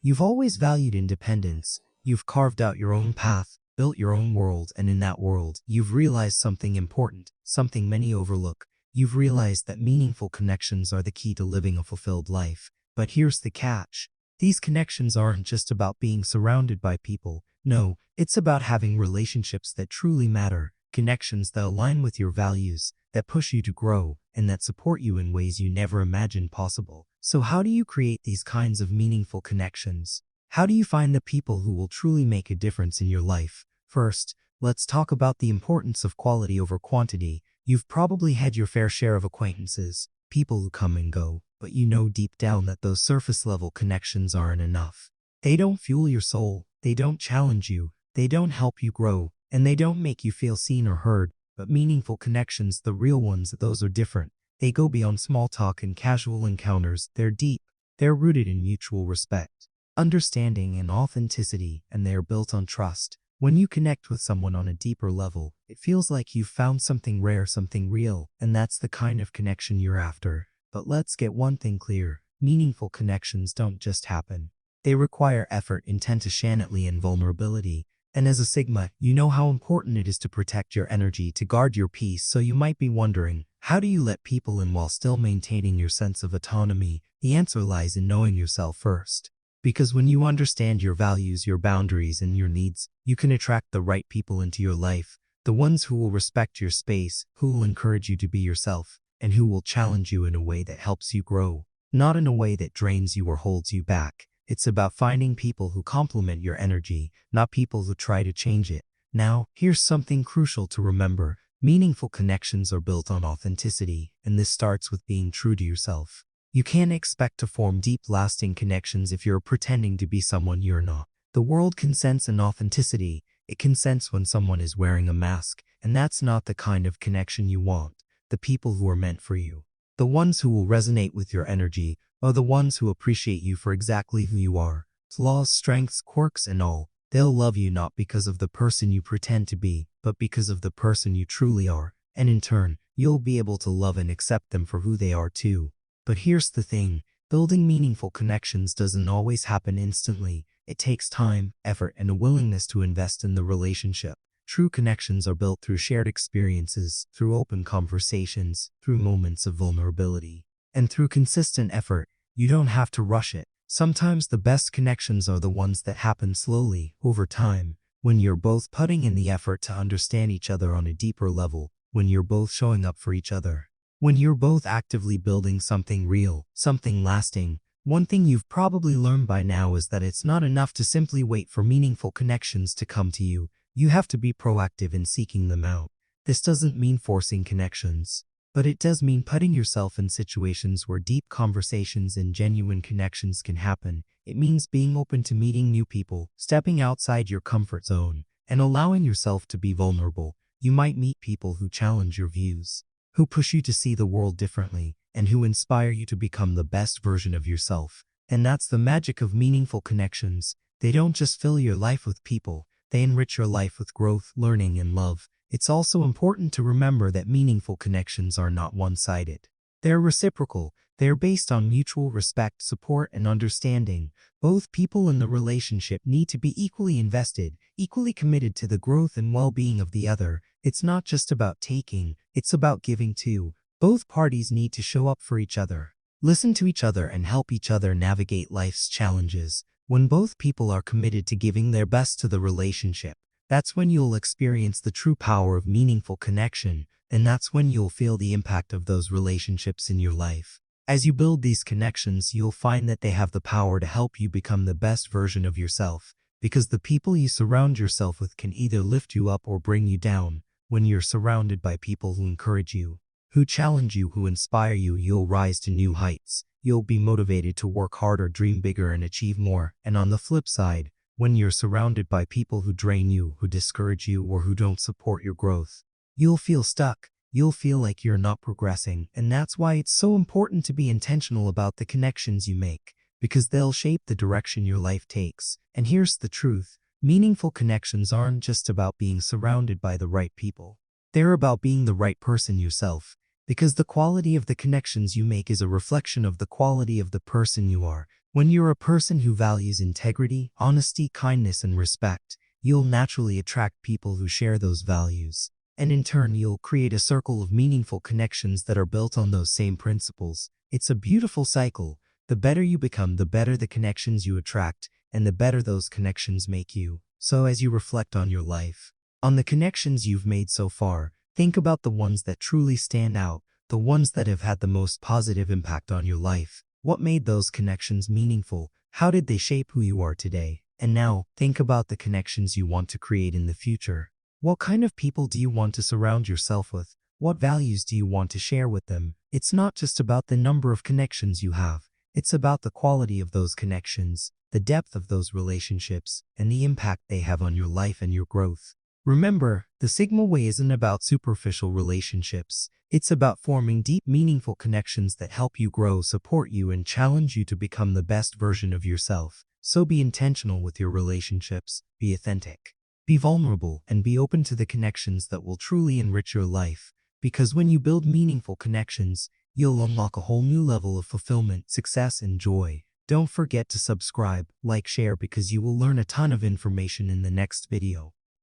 You've always valued independence. You've carved out your own path, built your own world, and in that world, you've realized something important, something many overlook. You've realized that meaningful connections are the key to living a fulfilled life. But here's the catch. These connections aren't just about being surrounded by people. No, it's about having relationships that truly matter, connections that align with your values, that push you to grow, and that support you in ways you never imagined possible. So how do you create these kinds of meaningful connections? How do you find the people who will truly make a difference in your life? First, let's talk about the importance of quality over quantity. You've probably had your fair share of acquaintances, people who come and go, but you know deep down that those surface-level connections aren't enough. They don't fuel your soul, they don't challenge you, they don't help you grow, and they don't make you feel seen or heard. But meaningful connections, the real ones, those are different. They go beyond small talk and casual encounters. They're deep. They're rooted in mutual respect, understanding, and authenticity, and they are built on trust. When you connect with someone on a deeper level, it feels like you've found something rare, something real, and that's the kind of connection you're after. But let's get one thing clear. Meaningful connections don't just happen. They require effort, intentionality, and vulnerability. And as a Sigma, you know how important it is to protect your energy, to guard your peace. So you might be wondering, how do you let people in while still maintaining your sense of autonomy? The answer lies in knowing yourself first. Because when you understand your values, your boundaries, and your needs, you can attract the right people into your life. The ones who will respect your space, who will encourage you to be yourself, and who will challenge you in a way that helps you grow, not in a way that drains you or holds you back. It's about finding people who complement your energy, not people who try to change it. Now, here's something crucial to remember. Meaningful connections are built on authenticity, and this starts with being true to yourself. You can't expect to form deep, lasting connections if you're pretending to be someone you're not. The world can sense inauthenticity. It can sense when someone is wearing a mask, and that's not the kind of connection you want. The people who are meant for you, the ones who will resonate with your energy, are the ones who appreciate you for exactly who you are. Flaws, strengths, quirks, and all. They'll love you not because of the person you pretend to be, but because of the person you truly are. And in turn, you'll be able to love and accept them for who they are too. But here's the thing. Building meaningful connections doesn't always happen instantly. It takes time, effort, and a willingness to invest in the relationship. True connections are built through shared experiences, through open conversations, through moments of vulnerability, and through consistent effort. You don't have to rush it. Sometimes the best connections are the ones that happen slowly, over time, when you're both putting in the effort to understand each other on a deeper level, when you're both showing up for each other, when you're both actively building something real, something lasting. One thing you've probably learned by now is that it's not enough to simply wait for meaningful connections to come to you. You have to be proactive in seeking them out. This doesn't mean forcing connections, but it does mean putting yourself in situations where deep conversations and genuine connections can happen. It means being open to meeting new people, stepping outside your comfort zone, and allowing yourself to be vulnerable. You might meet people who challenge your views, who push you to see the world differently, and who inspire you to become the best version of yourself. And that's the magic of meaningful connections. They don't just fill your life with people, they enrich your life with growth, learning, and love. It's also important to remember that meaningful connections are not one-sided. They're reciprocal. They're based on mutual respect, support, and understanding. Both people in the relationship need to be equally invested, equally committed to the growth and well-being of the other. It's not just about taking, it's about giving too. Both parties need to show up for each other, listen to each other, and help each other navigate life's challenges. When both people are committed to giving their best to the relationship, that's when you'll experience the true power of meaningful connection, and that's when you'll feel the impact of those relationships in your life. As you build these connections, you'll find that they have the power to help you become the best version of yourself, because the people you surround yourself with can either lift you up or bring you down. When you're surrounded by people who encourage you, who challenge you, who inspire you, you'll rise to new heights. You'll be motivated to work harder, dream bigger, and achieve more. And on the flip side, when you're surrounded by people who drain you, who discourage you, or who don't support your growth, you'll feel stuck. You'll feel like you're not progressing. And that's why it's so important to be intentional about the connections you make, because they'll shape the direction your life takes. And here's the truth. Meaningful connections aren't just about being surrounded by the right people. They're about being the right person yourself, because the quality of the connections you make is a reflection of the quality of the person you are. When you're a person who values integrity, honesty, kindness, and respect, you'll naturally attract people who share those values. And in turn, you'll create a circle of meaningful connections that are built on those same principles. It's a beautiful cycle. The better you become, the better the connections you attract, and the better those connections make you. So as you reflect on your life, on the connections you've made so far, think about the ones that truly stand out, the ones that have had the most positive impact on your life. What made those connections meaningful? How did they shape who you are today? And now, think about the connections you want to create in the future. What kind of people do you want to surround yourself with? What values do you want to share with them? It's not just about the number of connections you have. It's about the quality of those connections, the depth of those relationships, and the impact they have on your life and your growth. Remember, the Sigma Way isn't about superficial relationships. It's about forming deep, meaningful connections that help you grow, support you, and challenge you to become the best version of yourself. So be intentional with your relationships, be authentic, be vulnerable, and be open to the connections that will truly enrich your life. Because when you build meaningful connections, you'll unlock a whole new level of fulfillment, success, and joy. Don't forget to subscribe, like, share, because you will learn a ton of information in the next video.